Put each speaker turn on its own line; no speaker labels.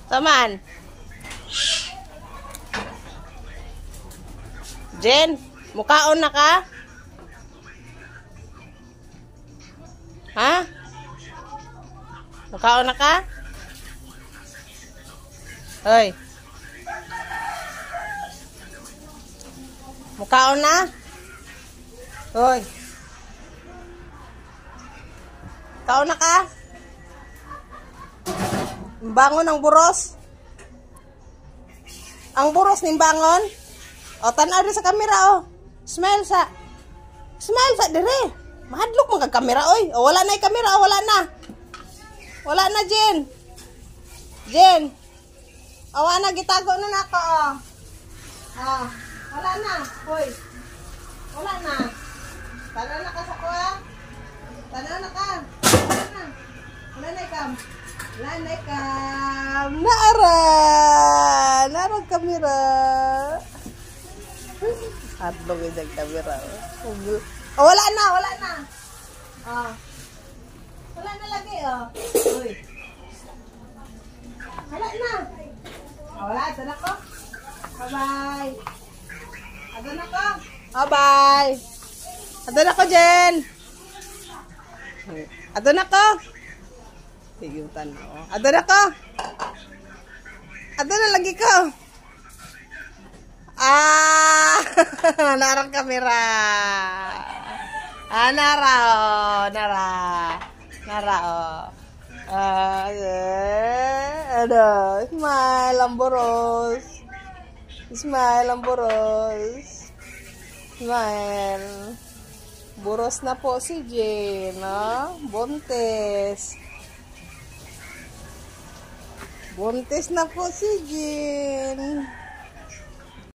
Taman. Jen, mukaon na ka? Ha? Mukaon na ka? Hoy. Mukaon na? Hoy. Mukaon na ka? Bangon ang buros. Ang buros ning bangon. O tanaw sa kamera o. Smile sa dire. Mahadlok mo kag kamera oy. O wala na 'yung kamera, wala na. Wala na Jen. Jen. Awa na gitago na nako o. Ah, wala na. Hoy. Wala na. Tanaw na ka sa kuha. Tanaw na ka. Wala na. Wala na ikam. Wala na ikam. Nara kamera. Hadlok yung kamera. Oh, wala na. Ah. Wala na lagi, oh. Uy. Wala na. Oh, wala. Ito na ko. Bye-bye. Ito na ko. Bye-bye. Ito na ko, Jen. Ito na ko. Higutan na, oh. Ito na ko. Ito na lagi ko. Ah! Narang kamera. Ah, nara, oh. Nara, oh. Aduh. Smile, ang boros. Smile, ang boros. Smile. Boros na po si Jen, no? Buntis. Buntis na po si Jen.